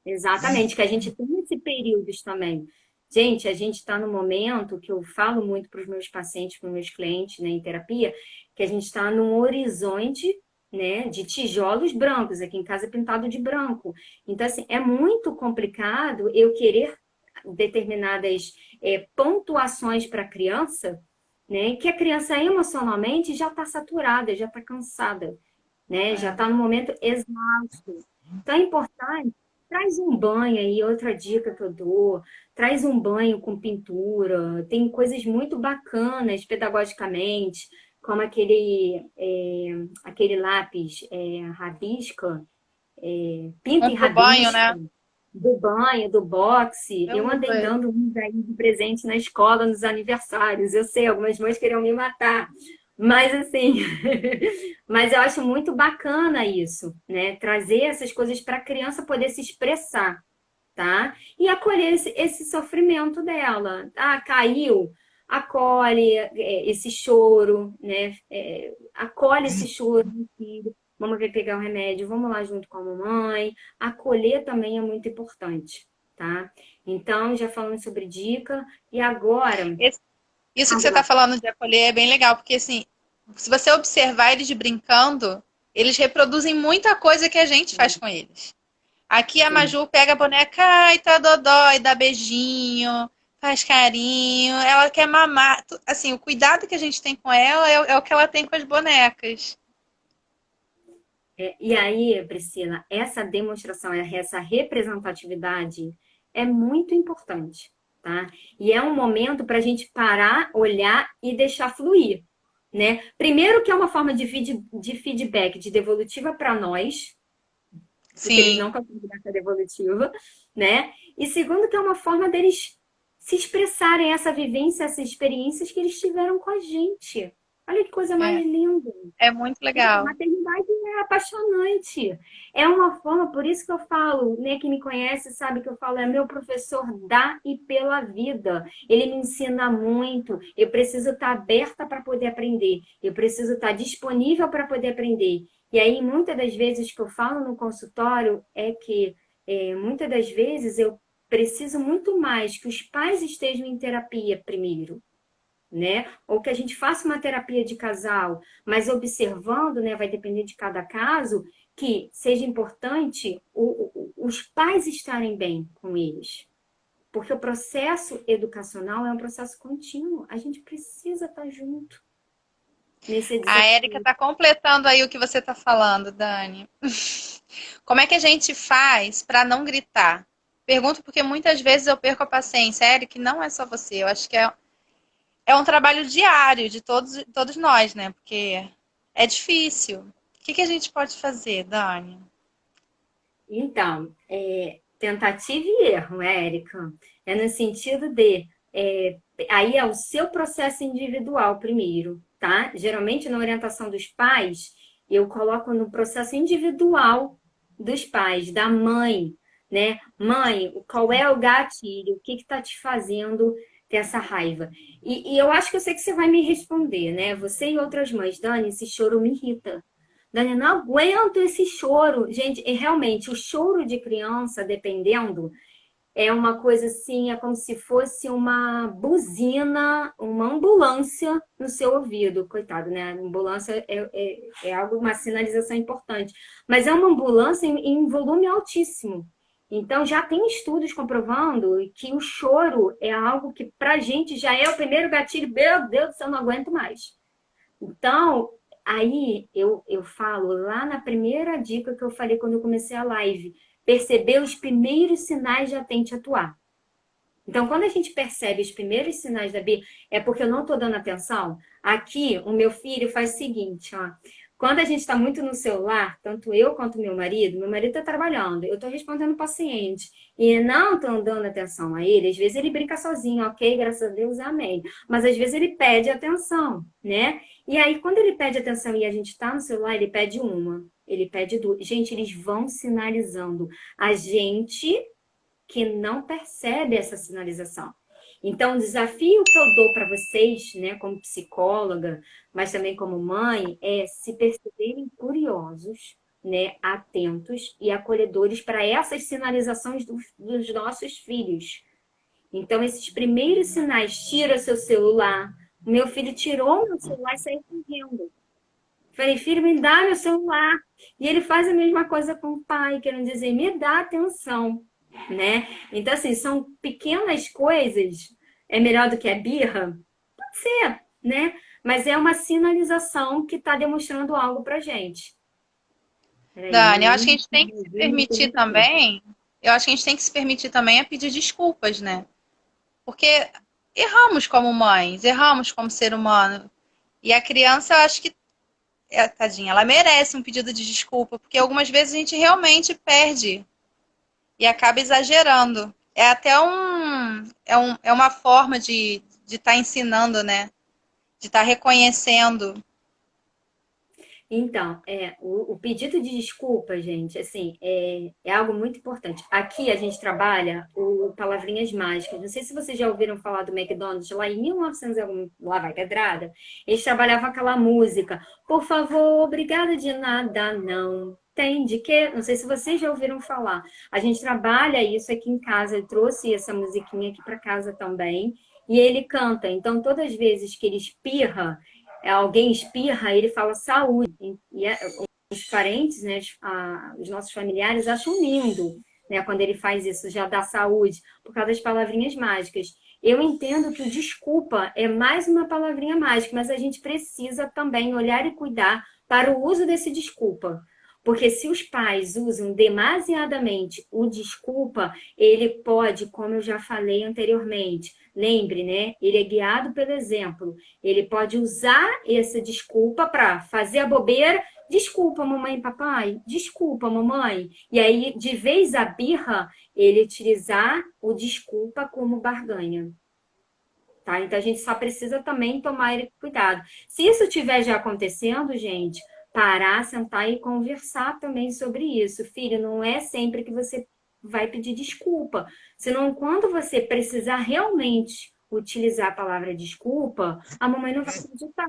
Exatamente, que a gente tem esse períodos também. Gente, a gente está no momento que eu falo muito para os meus pacientes, para os meus clientes, né, em terapia, que a gente está num horizonte, né, de tijolos brancos, aqui em casa é pintado de branco. Então, assim, é muito complicado eu querer determinadas pontuações para a criança, né, que a criança emocionalmente já está saturada, já está cansada, né, já É. está no momento exausto. Então, é importante traz um banho aí, outra dica que eu dou, traz um banho com pintura, tem coisas muito bacanas pedagogicamente, como aquele lápis rabisca, pinta Um e pro banho, rabisca, né? do banho, do boxe. Eu Eu andei uso. dando uns aí de presente na escola, nos aniversários. Eu sei, algumas mães queriam me matar. Mas assim, mas eu acho muito bacana isso, né? Trazer essas coisas para a criança poder se expressar, tá? E acolher esse sofrimento dela. Ah, caiu, acolhe esse choro, né? Acolhe esse choro do filho. Vamos ver pegar o remédio, vamos lá junto com a mamãe. Acolher também é muito importante, tá? Então, já falamos sobre dica. E agora, Isso que você está fala. falando de acolher é bem legal, porque assim, se você observar eles brincando, eles reproduzem muita coisa que a gente faz com eles. Aqui a Sim. Maju pega a boneca, ai, tá dodói, dá beijinho, faz carinho, ela quer mamar. Assim, o cuidado que a gente tem com ela é o que ela tem com as bonecas. E aí, Priscila, essa demonstração, essa representatividade é muito importante, tá? E é um momento para a gente parar, olhar e deixar fluir, né? Primeiro que é uma forma de feedback, de devolutiva para nós, porque eles Sim. não conseguem dar essa devolutiva, né? E segundo que é uma forma deles se expressarem essa vivência, essas experiências que eles tiveram com a gente. Olha que coisa mais É, linda. é muito Gente, a legal. maternidade é apaixonante. É uma forma, por isso que eu falo, né? Quem me conhece sabe que eu falo, é meu professor da e pela vida. Ele me ensina muito. Eu preciso estar aberta para poder aprender. Eu preciso estar disponível para poder aprender. E aí, muitas das vezes que eu falo no consultório é que muitas das vezes eu preciso muito mais que os pais estejam em terapia primeiro, né? Ou que a gente faça uma terapia de casal, mas observando, né? Vai depender de cada caso, que seja importante os pais estarem bem com eles. Porque o processo educacional é um processo contínuo. A gente precisa estar junto nesse A Érica desafio. está completando aí o que você está falando, Dani. Como é que a gente faz para não gritar? Pergunto porque muitas vezes eu perco a paciência. Érica, não é só você. Eu acho que é um trabalho diário de todos nós, né? Porque é difícil. O que a gente pode fazer, Dani? Então, tentativa e erro, né, Érica? É no sentido de, aí é o seu processo individual primeiro, tá? Geralmente na orientação dos pais, eu coloco no processo individual dos pais, da mãe, né? Mãe, qual é o gatilho? O que está te fazendo ter essa raiva? E eu acho que eu sei que você vai me responder, né? Você e outras mães, Dani, esse choro me irrita. Dani, não aguento esse choro. Gente, e realmente, o choro de criança, dependendo, é uma coisa assim, é como se fosse uma buzina, uma ambulância no seu ouvido. Coitado, né? Ambulância é algo, uma sinalização importante. Mas é uma ambulância em volume altíssimo. Então, já tem estudos comprovando que o choro é algo que, pra gente, já é o primeiro gatilho. Meu Deus do céu, não aguento mais. Então, aí eu falo lá na primeira dica que eu falei quando eu comecei a live, perceber os primeiros sinais de atente atuar. Então, quando a gente percebe os primeiros sinais da B, é porque eu não estou dando atenção. Aqui, o meu filho faz o seguinte, ó. Quando a gente está muito no celular, tanto eu quanto meu marido está trabalhando, eu estou respondendo o paciente e não estou dando atenção a ele. Às vezes ele brinca sozinho, ok, graças a Deus, amém. Mas às vezes ele pede atenção, né? E aí, quando ele pede atenção e a gente está no celular, ele pede uma, ele pede duas. Gente, eles vão sinalizando. A gente que não percebe essa sinalização. Então, o desafio que eu dou para vocês, né, como psicóloga, mas também como mãe, é se perceberem curiosos, né, atentos e acolhedores para essas sinalizações dos nossos filhos. Então, esses primeiros sinais, tira seu celular. O meu filho tirou meu celular e saiu correndo. Falei, filho, me dá meu celular. E ele faz a mesma coisa com o pai, querendo dizer, me dá atenção, né? Então, assim, são pequenas coisas. É melhor do que a birra? Pode ser, né? Mas é uma sinalização que está demonstrando algo pra gente. Peraí, Dani, eu acho que a neném, gente tem que se permitir muito bem. também. eu acho que a gente tem que se permitir também a pedir desculpas, né? Porque erramos como mães, erramos como ser humano. E a criança, eu acho que, tadinha, ela merece um pedido de desculpa, porque algumas vezes a gente realmente perde e acaba exagerando. É até é uma forma de estar ensinando, né? De estar reconhecendo. Então, o pedido de desculpa, gente, assim, é algo muito importante. Aqui a gente trabalha o palavrinhas mágicas. Não sei se vocês já ouviram falar do McDonald's lá em 1900, lá vai pedrada. Eles trabalhavam aquela música. Por favor, obrigada de nada, não. Tem de quê? Não sei se vocês já ouviram falar. A gente trabalha isso aqui em casa. Eu trouxe essa musiquinha aqui para casa também. E ele canta. Então, todas as vezes que ele espirra, alguém espirra, ele fala saúde. E os parentes, né, os nossos familiares acham lindo, né, quando ele faz isso, já dá saúde, por causa das palavrinhas mágicas. Eu entendo que o desculpa é mais uma palavrinha mágica, mas a gente precisa também olhar e cuidar para o uso desse desculpa. Porque se os pais usam demasiadamente o desculpa, ele pode, como eu já falei anteriormente, lembre, né? Ele é guiado pelo exemplo. Ele pode usar essa desculpa para fazer a bobeira. Desculpa, mamãe e papai. Desculpa, mamãe. E aí, de vez a birra, ele utilizar o desculpa como barganha. Tá? Então, a gente só precisa também tomar cuidado. Se isso estiver já acontecendo, gente, parar, sentar e conversar também sobre isso. Filho, não é sempre que você vai pedir desculpa. Senão, quando você precisar realmente utilizar a palavra desculpa, a mamãe não vai acreditar.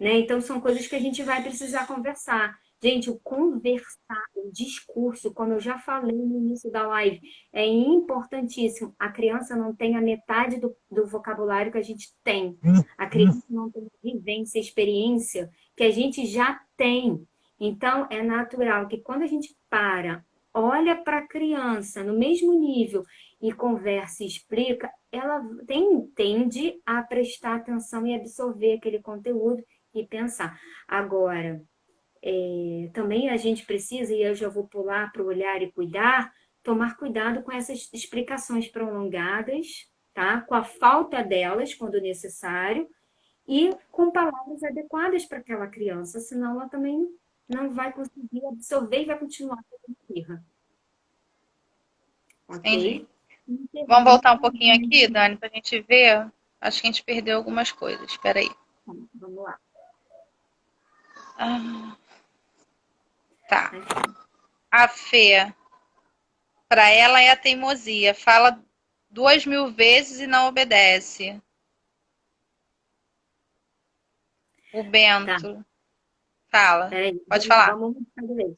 Né? Então, são coisas que a gente vai precisar conversar. Gente, o conversar, o discurso, como eu já falei no início da live, é importantíssimo. A criança não tem a metade do vocabulário que a gente tem. A criança não tem vivência, experiência que a gente já tem. Então, é natural que quando a gente olha para a criança no mesmo nível e conversa e explica, ela tende a prestar atenção e absorver aquele conteúdo e pensar. Agora, também a gente precisa, e eu já vou pular para o olhar e cuidar, tomar cuidado com essas explicações prolongadas, tá? Com a falta delas, quando necessário, e com palavras adequadas para aquela criança, senão ela também não vai conseguir absorver e vai continuar fazendo birra. Entendi. Ok? Vamos voltar um pouquinho aqui, Dani, para a gente ver. Acho que a gente perdeu algumas coisas. Espera aí. Vamos lá. Tá. A Fê, para ela é a teimosia. Fala 2000 vezes e não obedece. O Bento. Tá. Fala. Peraí, Pode falar. vamos cada vez.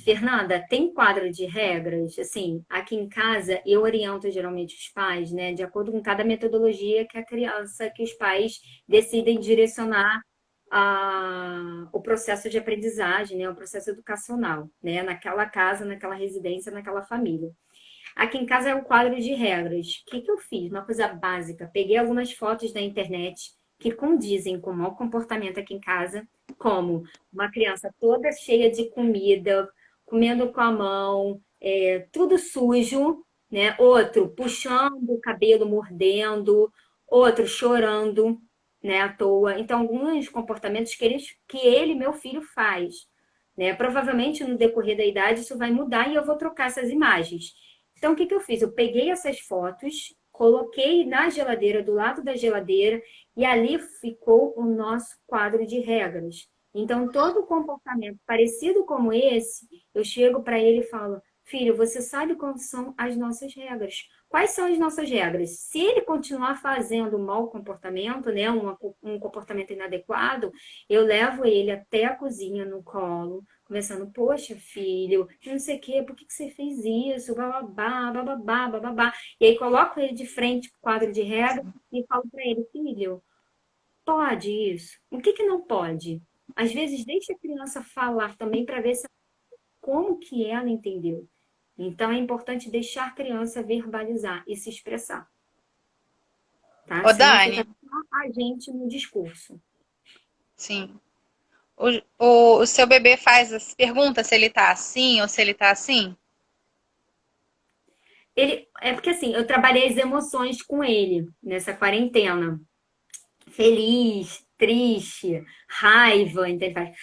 Fernanda, tem quadro de regras? Assim, aqui em casa eu oriento geralmente os pais, né, de acordo com cada metodologia que a criança, que os pais decidem direcionar o processo de aprendizagem, né, o processo educacional, né, naquela casa, naquela residência, naquela família. Aqui em casa é um quadro de regras. O que que eu fiz? Uma coisa básica. Peguei algumas fotos da internet que condizem com o mau comportamento aqui em casa, como uma criança toda cheia de comida, comendo com a mão, tudo sujo, né? Outro puxando o cabelo, mordendo, outro chorando, né, à toa. Então, alguns comportamentos que ele, meu filho, faz. Né? Provavelmente no decorrer da idade isso vai mudar e eu vou trocar essas imagens. Então, o que que eu fiz? Eu peguei essas fotos, coloquei na geladeira, do lado da geladeira, e ali ficou o nosso quadro de regras. Então, todo comportamento parecido como esse, eu chego para ele e falo: filho, você sabe quais são as nossas regras? Quais são as nossas regras? Se ele continuar fazendo um mau comportamento, né, um comportamento inadequado, eu levo ele até a cozinha no colo, conversando: poxa, filho, não sei o quê, por que você fez isso? Bababá, bababá, bababá. E aí coloco ele de frente para o quadro de regra e falo para ele: filho, pode isso? O que que não pode? Às vezes deixa a criança falar também para ver como que ela entendeu. Então é importante deixar a criança verbalizar e se expressar, tá? Ô, Senão fica Dani. só a gente no discurso. Sim. O seu bebê pergunta se ele tá assim ou se ele tá assim? É porque assim, eu trabalhei as emoções com ele nessa quarentena. Feliz, triste, raiva, então ele faz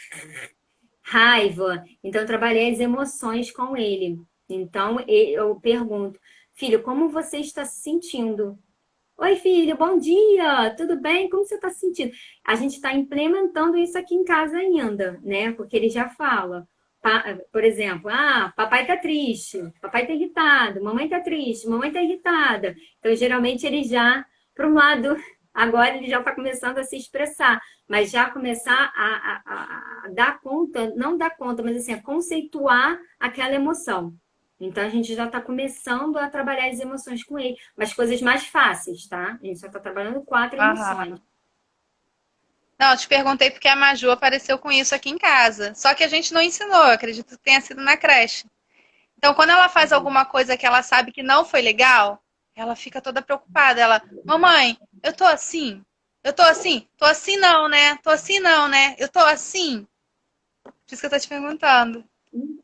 raiva. Então eu trabalhei as emoções com ele. Então eu pergunto, filho, como você está se sentindo? Oi, filho, bom dia, tudo bem? Como você está se sentindo? A gente está implementando isso aqui em casa ainda, né? Porque ele já fala. Por exemplo, papai tá triste, papai tá irritado, mamãe tá triste, mamãe tá irritada. Então, geralmente, ele já, para um lado, agora ele já está começando a se expressar, mas já começar a dar conta, não dar conta, mas assim, a conceituar aquela emoção. Então, a gente já está começando a trabalhar as emoções com ele, mas coisas mais fáceis, tá? A gente só está trabalhando 4 emoções. Aham. Não, eu te perguntei porque a Maju apareceu com isso aqui em casa. Só que a gente não ensinou, eu acredito que tenha sido na creche. Então, quando ela faz alguma coisa que ela sabe que não foi legal, ela fica toda preocupada. Ela, mamãe, eu tô assim? Eu tô assim? Tô assim não, né? Tô assim não, né? Eu tô assim? Por isso que eu tô te perguntando.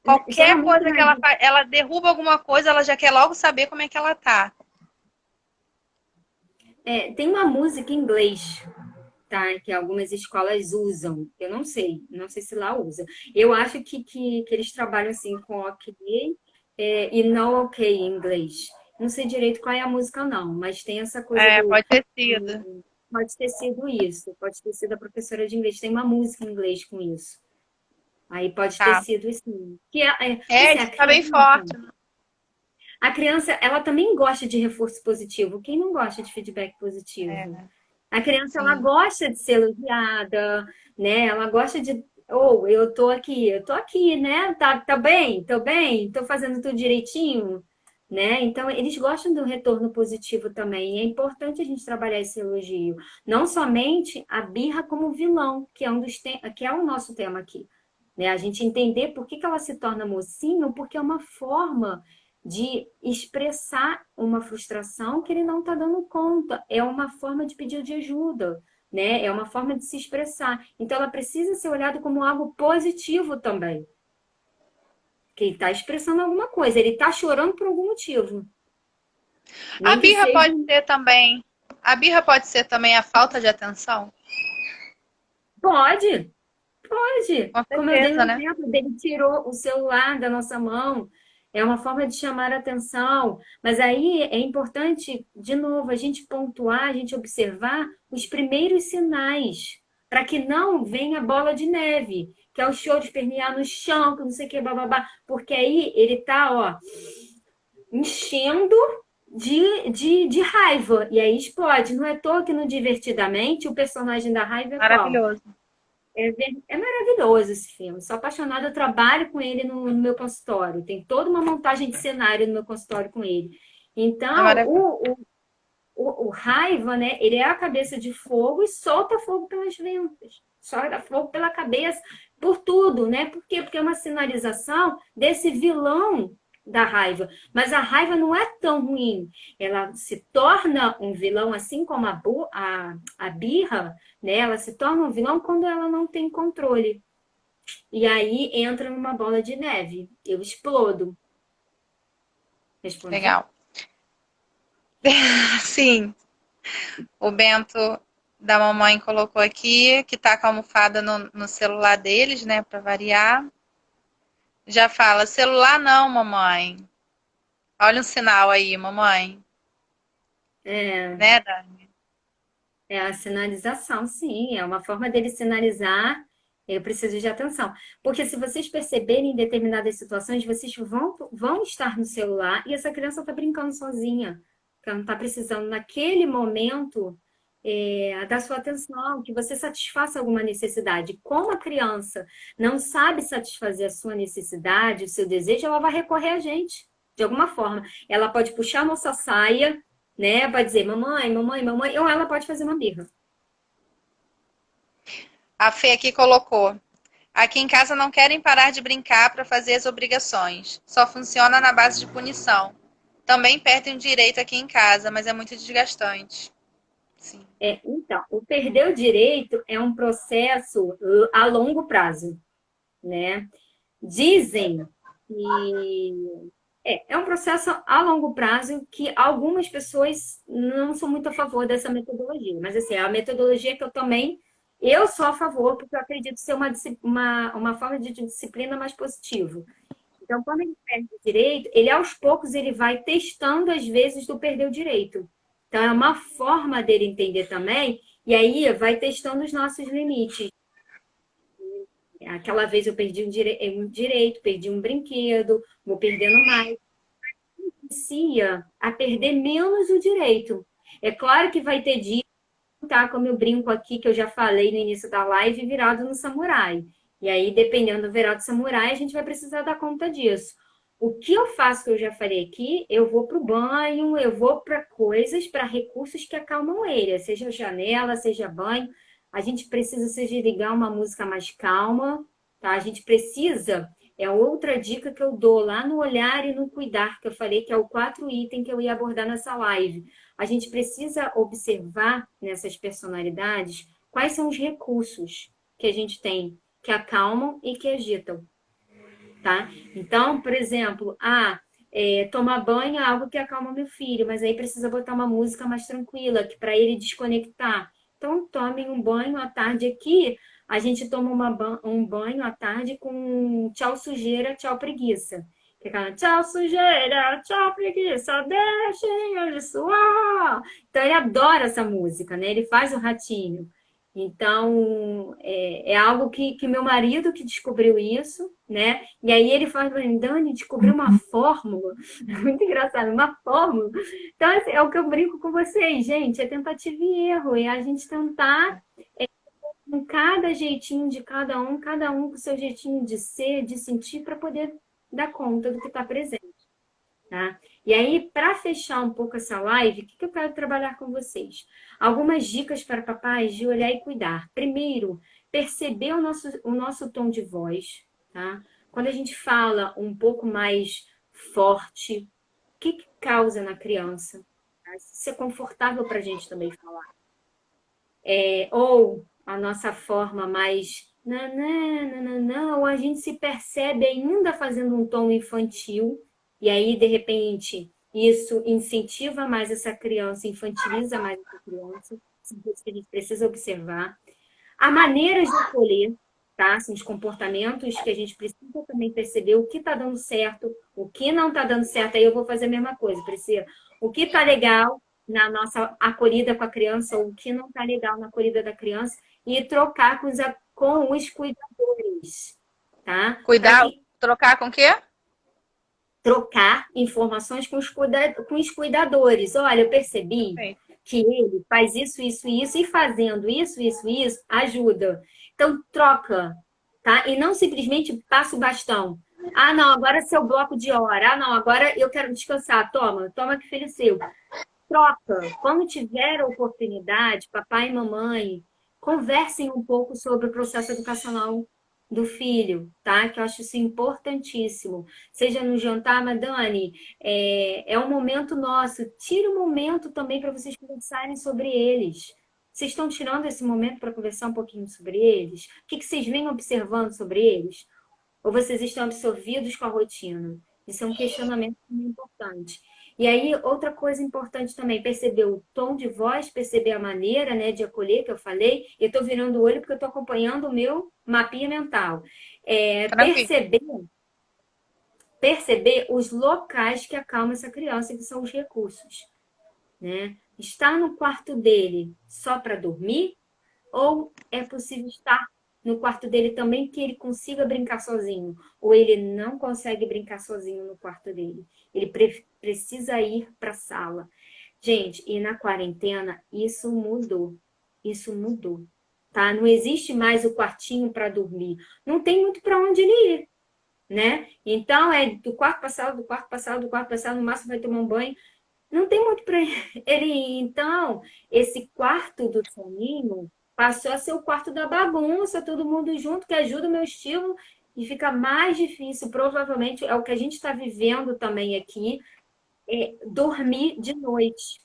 Qualquer Geralmente, coisa que ela faz, ela derruba alguma coisa, ela já quer logo saber como é que ela tá. tem uma música em inglês, tá? Que algumas escolas usam. Eu não sei se lá usa. Eu acho que eles trabalham assim com ok e não ok em inglês. Não sei direito qual é a música, não, mas tem essa coisa É, do. pode ter sido. Pode ter sido isso, pode ter sido a professora de inglês. Tem uma música em inglês com isso. Aí pode ter Tá. sido assim. É, Assim, isso tá bem forte. a criança, ela também gosta de reforço positivo. Quem não gosta de feedback positivo? É, A criança, ela sim. gosta de ser elogiada, né? Ela gosta de, eu tô aqui, né? Tá bem, tô fazendo tudo direitinho, né? Então, eles gostam do retorno positivo também. E é importante a gente trabalhar esse elogio. Não somente a birra como vilão, que é que é o nosso tema aqui. Né? A gente entender por que ela se torna mocinho, porque é uma forma de expressar uma frustração que ele não está dando conta. É uma forma de pedir de ajuda, né? É uma forma de se expressar. Então, ela precisa ser olhada como algo positivo também. Que ele está expressando alguma coisa, ele está chorando por algum motivo. A Nem que birra seja. pode ser também. A birra pode ser também a falta de atenção? Pode, pode. Com Como eu dei o certeza, né? exemplo dele, tirou o celular da nossa mão. É uma forma de chamar a atenção. Mas aí é importante, de novo, a gente pontuar, a gente observar os primeiros sinais, para que não venha bola de neve, que é o choro espernear no chão, que não sei o que, bababá. Porque aí ele tá, ó, enchendo de raiva. E aí explode. Não é à toa que no Divertidamente o personagem da raiva é qual? Maravilhoso. É maravilhoso esse filme. Sou apaixonada, eu trabalho com ele no meu consultório. Tem toda uma montagem de cenário no meu consultório com ele. É Então, maravilhoso. o raiva, né? Ele é a cabeça de fogo e solta fogo pelas ventas. Solta fogo pela cabeça, por tudo, né? Por quê? Porque é uma sinalização desse vilão da raiva. Mas a raiva não é tão ruim. Ela se torna um vilão, assim como a birra, né? Ela se torna um vilão quando ela não tem controle. E aí entra numa bola de neve. Eu explodo. Respondi? Legal. Sim, o Bento da mamãe colocou aqui que tá com a almofada no celular deles, né, para variar. Já fala, celular não, mamãe. Olha um sinal aí, mamãe. É, Né, Dani? é a sinalização, sim. É uma forma dele sinalizar, eu preciso de atenção. Porque se vocês perceberem em determinadas situações, vocês vão estar no celular e essa criança está brincando sozinha. Porque ela não está precisando, naquele momento, da sua atenção, que você satisfaça alguma necessidade. Como a criança não sabe satisfazer a sua necessidade, o seu desejo, ela vai recorrer a gente, de alguma forma. Ela pode puxar a nossa saia, né? Pode dizer mamãe, mamãe, mamãe, ou ela pode fazer uma birra. A Fê aqui colocou. Aqui em casa não querem parar de brincar para fazer as obrigações. Só funciona na base de punição. Também perdem o direito aqui em casa, mas é muito desgastante. Sim. Então, o perder o direito é um processo a longo prazo, né? Dizem que É um processo a longo prazo que algumas pessoas não são muito a favor dessa metodologia. Mas, assim, é a metodologia que eu sou a favor, porque eu acredito ser uma forma de disciplina mais positiva. Então, quando ele perde o direito, ele aos poucos ele vai testando as vezes do perder o direito. Então, é uma forma dele entender também, e aí vai testando os nossos limites. Aquela vez eu perdi um direito, perdi um brinquedo, vou perdendo mais. Inicia a perder menos o direito. É claro que vai ter dia, tá? Como eu brinco aqui, que eu já falei no início da live, virado no samurai. E aí, dependendo do virado samurai, a gente vai precisar dar conta disso. O que eu faço, que eu já falei aqui, eu vou para o banho, eu vou para coisas, para recursos que acalmam ele, seja janela, seja banho. A gente precisa se ligar uma música mais calma, tá? A gente precisa, é outra dica que eu dou lá no olhar e no cuidar, que eu falei que é o 4 item que eu ia abordar nessa live. A gente precisa observar nessas personalidades quais são os recursos que a gente tem, que acalmam e que agitam, tá? Então, por exemplo, tomar banho é algo que acalma meu filho, mas aí precisa botar uma música mais tranquila, que para ele desconectar. Então, tomem um banho à tarde aqui. A gente toma um banho à tarde com tchau sujeira, tchau preguiça. Que é aquela, tchau sujeira, tchau preguiça, deixem ele suar. Então, ele adora essa música, né? Ele faz o ratinho. Então, é algo que meu marido que descobriu isso, né? E aí ele fala para mim, Dani, descobriu uma fórmula. Muito engraçado, uma fórmula. Então, assim, é o que eu brinco com vocês, gente, é tentativa e erro. É a gente tentar, com cada jeitinho de cada um com o seu jeitinho de ser, de sentir, para poder dar conta do que está presente. Tá? E aí, para fechar um pouco essa live, o que eu quero trabalhar com vocês? Algumas dicas para papais de olhar e cuidar. Primeiro, perceber o nosso tom de voz. Tá? Quando a gente fala um pouco mais forte, o que causa na criança? Tá? Isso é confortável para a gente também falar. Ou a nossa forma mais ou a gente se percebe ainda fazendo um tom infantil, e aí, de repente, isso incentiva mais essa criança, infantiliza mais essa criança. São coisas que a gente precisa observar. Há maneiras de acolher, tá? Assim, os comportamentos que a gente precisa também perceber o que está dando certo, o que não está dando certo. Aí eu vou fazer a mesma coisa, precisa. O que está legal na nossa acolhida com a criança, ou o que não está legal na acolhida da criança, e trocar com os cuidadores, tá? Cuidar, trocar com o quê? Trocar informações com os cuidadores. Olha, eu percebi que ele faz isso, isso, isso, e fazendo isso, isso, isso, ajuda. Então, troca, tá? E não simplesmente passa o bastão. Ah, não, agora é seu bloco de hora. Ah, não, agora eu quero descansar. Toma que filho seu. Troca. Quando tiver a oportunidade, papai e mamãe, conversem um pouco sobre o processo educacional do filho, tá? Que eu acho isso importantíssimo. Seja no jantar, mas Dani, é um momento nosso. Tire um momento também para vocês conversarem sobre eles. Vocês estão tirando esse momento para conversar um pouquinho sobre eles? O que vocês vêm observando sobre eles? Ou vocês estão absorvidos com a rotina? Isso é um questionamento muito importante. E aí, outra coisa importante também, perceber o tom de voz, perceber a maneira, né, de acolher, que eu falei. Eu estou virando o olho porque eu estou acompanhando o meu mapinha mental. Perceber os locais que acalmam essa criança, que são os recursos. Né? Está no quarto dele só para dormir? Ou é possível estar no quarto dele também que ele consiga brincar sozinho? Ou ele não consegue brincar sozinho no quarto dele? Ele precisa ir para a sala. Gente, e na quarentena isso mudou. Isso mudou. Tá? Não existe mais o quartinho para dormir. Não tem muito para onde ele ir. Né? Então, é do quarto para sala, do quarto para sala, do quarto para sala, no máximo vai tomar um banho. Não tem muito para ele ir. Então, esse quarto do soninho passou a ser o quarto da bagunça, todo mundo junto, que ajuda o meu estilo, e fica mais difícil, provavelmente, é o que a gente está vivendo também aqui, dormir de noite.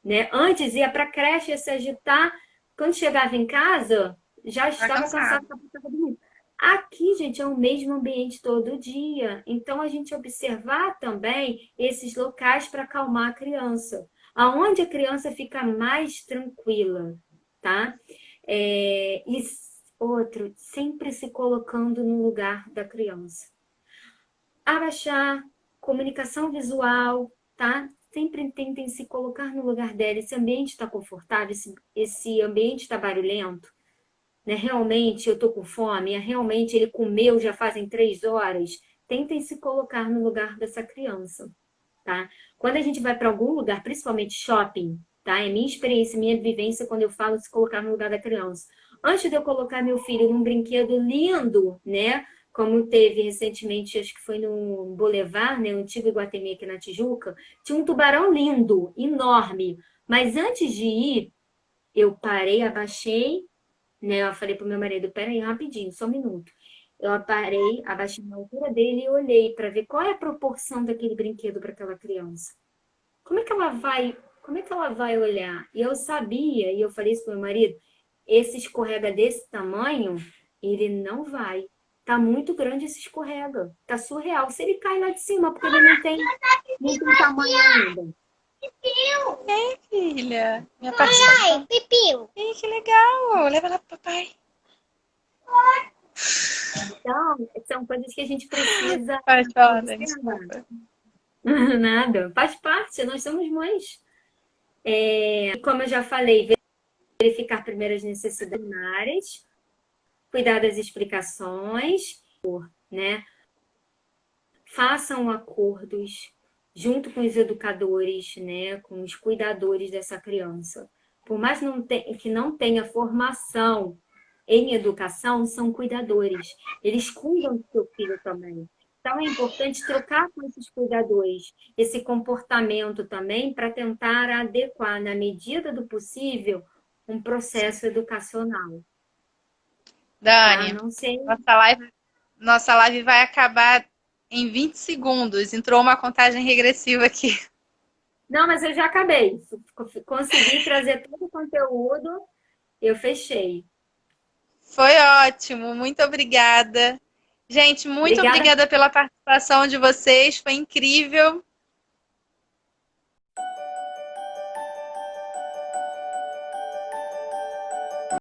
Né? Antes ia para a creche, ia se agitar, quando chegava em casa, já estava cansado para dormir. Aqui, gente, é o mesmo ambiente todo dia. Então, a gente observar também esses locais para acalmar a criança. Aonde a criança fica mais tranquila, tá? E outro, sempre se colocando no lugar da criança. Abaixar, comunicação visual, tá? Sempre tentem se colocar no lugar dela. Esse ambiente está confortável, esse ambiente está barulhento, né? Realmente eu tô com fome, realmente ele comeu já fazem 3 horas. Tentem se colocar no lugar dessa criança, tá? Quando a gente vai para algum lugar, principalmente shopping, tá? É minha experiência, minha vivência quando eu falo se colocar no lugar da criança. Antes de eu colocar meu filho num brinquedo lindo, né? Como teve recentemente, acho que foi no Boulevard, né? O antigo Iguatemi aqui na Tijuca, tinha um tubarão lindo, enorme. Mas antes de ir, eu parei, abaixei, né? Eu falei pro meu marido, peraí, rapidinho, só um minuto. Eu parei, abaixei na altura dele e olhei para ver qual é a proporção daquele brinquedo para aquela criança. Como é que ela vai olhar? E eu sabia, e eu falei isso pro meu marido, esse escorrega desse tamanho, ele não vai. Tá muito grande esse escorrega. Tá surreal. Se ele cai lá de cima, porque ele não tem tamanho ainda. Ei, filha, minha parceira. Pipiu. Ih, que legal. Leva lá pro papai. Então, são coisas que a gente precisa Pode falar, Dani, observar. desculpa. Nada, faz parte, nós somos mães. E como eu já falei, verificar primeiro as necessidades primárias, cuidar das explicações, né? Façam acordos junto com os educadores, né? Com os cuidadores dessa criança. Por mais que não tenha formação em educação, são cuidadores. Eles cuidam do seu filho também. Então, é importante trocar com esses cuidadores esse comportamento também para tentar adequar, na medida do possível, um processo educacional. Tá? Dani, Não sei. nossa live vai acabar em 20 segundos. Entrou uma contagem regressiva aqui. Não, mas eu já acabei. Consegui trazer todo o conteúdo, eu fechei. Foi ótimo, muito obrigada. Gente, muito Obrigada. obrigada pela participação de vocês, foi incrível.